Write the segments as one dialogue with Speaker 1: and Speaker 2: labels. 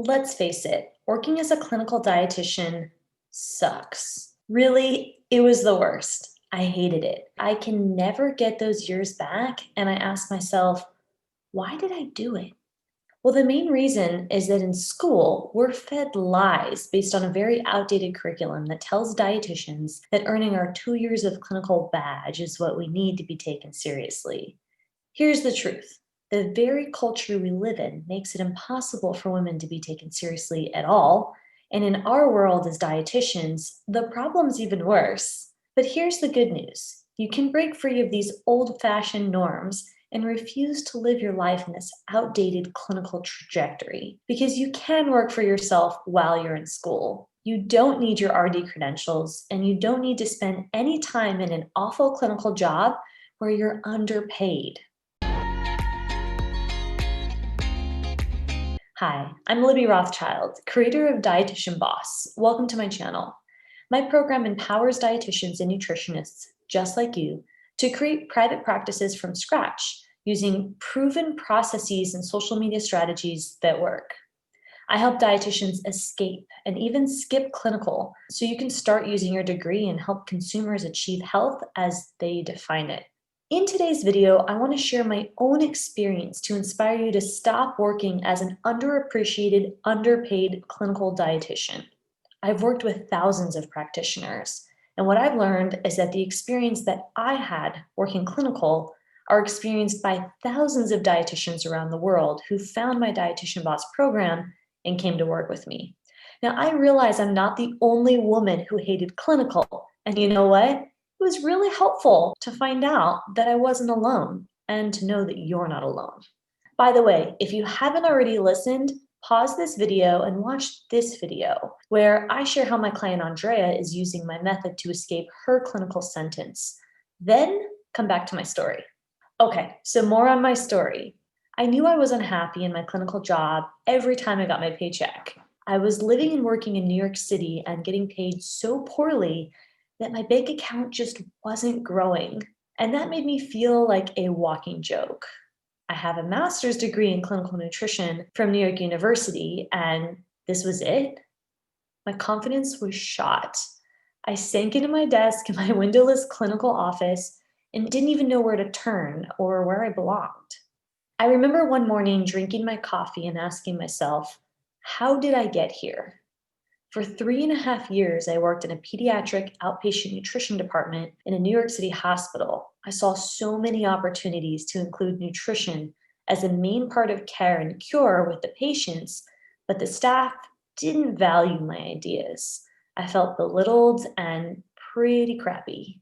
Speaker 1: Let's face it, working as a clinical dietitian sucks. Really, it was the worst. I hated it. I can never get those years back, and I ask myself, why did I do it? Well, the main reason is that in school, we're fed lies based on a very outdated curriculum that tells dietitians that earning our 2 years of clinical badge is what we need to be taken seriously. Here's the truth. The very culture we live in makes it impossible for women to be taken seriously at all. And in our world as dietitians, the problem's even worse. But here's the good news. You can break free of these old-fashioned norms and refuse to live your life in this outdated clinical trajectory because you can work for yourself while you're in school. You don't need your RD credentials, and you don't need to spend any time in an awful clinical job where you're underpaid. Hi, I'm Libby Rothschild, creator of Dietitian Boss. Welcome to my channel. My program empowers dietitians and nutritionists just like you to create private practices from scratch using proven processes and social media strategies that work. I help dietitians escape and even skip clinical so you can start using your degree and help consumers achieve health as they define it. In today's video, I want to share my own experience to inspire you to stop working as an underappreciated, underpaid clinical dietitian. I've worked with thousands of practitioners, and what I've learned is that the experience that I had working clinical are experienced by thousands of dietitians around the world who found my Dietitian Boss program and came to work with me. Now, I realize I'm not the only woman who hated clinical, and you know what? It was really helpful to find out that I wasn't alone and to know that you're not alone. By the way, if you haven't already listened, pause this video and watch this video where I share how my client Andrea is using my method to escape her clinical sentence. Then come back to my story. Okay, so more on my story. I knew I was unhappy in my clinical job every time I got my paycheck. I was living and working in New York City and getting paid so poorly that my bank account just wasn't growing. And that made me feel like a walking joke. I have a master's degree in clinical nutrition from New York University, and this was it. My confidence was shot. I sank into my desk in my windowless clinical office and didn't even know where to turn or where I belonged. I remember one morning drinking my coffee and asking myself, how did I get here? For 3.5 years, I worked in a pediatric outpatient nutrition department in a New York City hospital. I saw so many opportunities to include nutrition as a main part of care and cure with the patients, but the staff didn't value my ideas. I felt belittled and pretty crappy.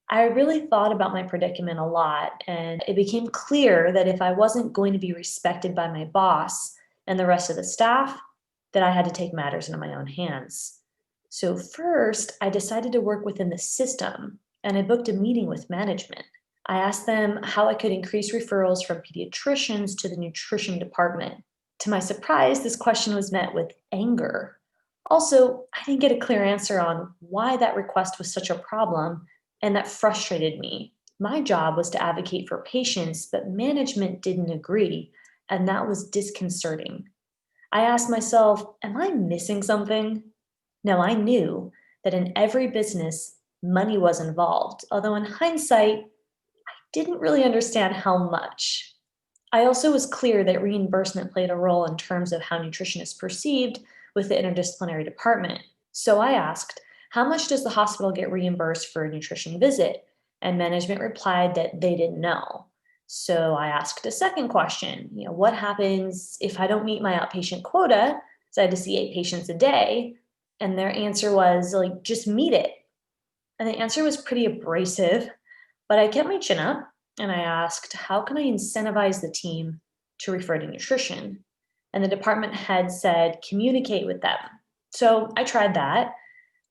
Speaker 1: I really thought about my predicament a lot, and it became clear that if I wasn't going to be respected by my boss and the rest of the staff, that I had to take matters into my own hands. So first, I decided to work within the system, and I booked a meeting with management. I asked them how I could increase referrals from pediatricians to the nutrition department. To my surprise, this question was met with anger. Also, I didn't get a clear answer on why that request was such a problem, and that frustrated me. My job was to advocate for patients, but management didn't agree, and that was disconcerting. I asked myself, am I missing something? Now, I knew that in every business, money was involved, although in hindsight, I didn't really understand how much. I also was clear that reimbursement played a role in terms of how nutrition is perceived with the interdisciplinary department. So I asked, how much does the hospital get reimbursed for a nutrition visit? And management replied that they didn't know. So I asked a second question, what happens if I don't meet my outpatient quota? So I had to see 8 patients a day. And their answer was like, just meet it. And the answer was pretty abrasive, but I kept my chin up and I asked, how can I incentivize the team to refer to nutrition? And the department head said, communicate with them. So I tried that,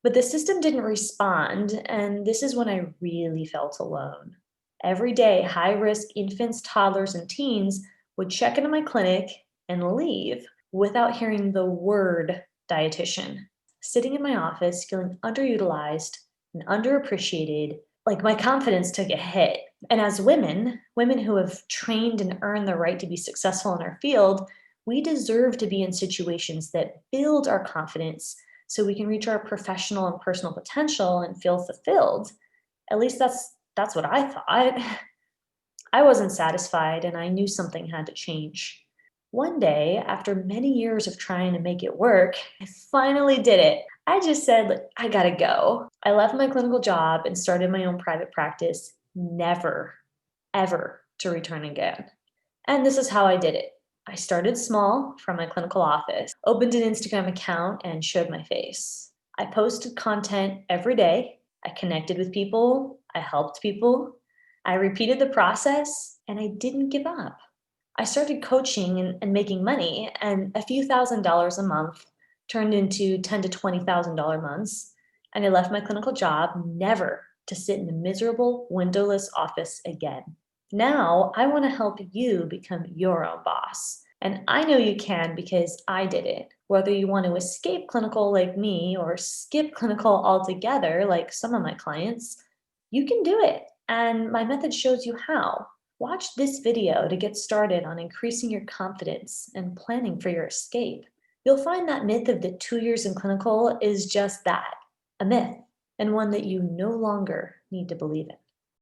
Speaker 1: but the system didn't respond. And this is when I really felt alone. Every day, high-risk infants, toddlers, and teens would check into my clinic and leave without hearing the word dietitian. Sitting in my office, feeling underutilized and underappreciated, like my confidence took a hit. And as women who have trained and earned the right to be successful in our field, We deserve to be in situations that build our confidence so we can reach our professional and personal potential and feel fulfilled. At least that's what I thought. I wasn't satisfied and I knew something had to change. One day, after many years of trying to make it work, I finally did it. I just said, like, I gotta go. I left my clinical job and started my own private practice, never, ever to return again. And this is how I did it. I started small from my clinical office, opened an Instagram account, and showed my face. I posted content every day. I connected with people. I helped people. I repeated the process, and I didn't give up. I started coaching and making money, and a few $1,000s a month turned into ten to $20,000 months. And I left my clinical job never to sit in a miserable, windowless office again. Now, I want to help you become your own boss. And I know you can because I did it. Whether you want to escape clinical like me or skip clinical altogether like some of my clients, you can do it. And my method shows you how. Watch this video to get started on increasing your confidence and planning for your escape. You'll find that myth of the 2 years in clinical is just that, a myth, and one that you no longer need to believe in.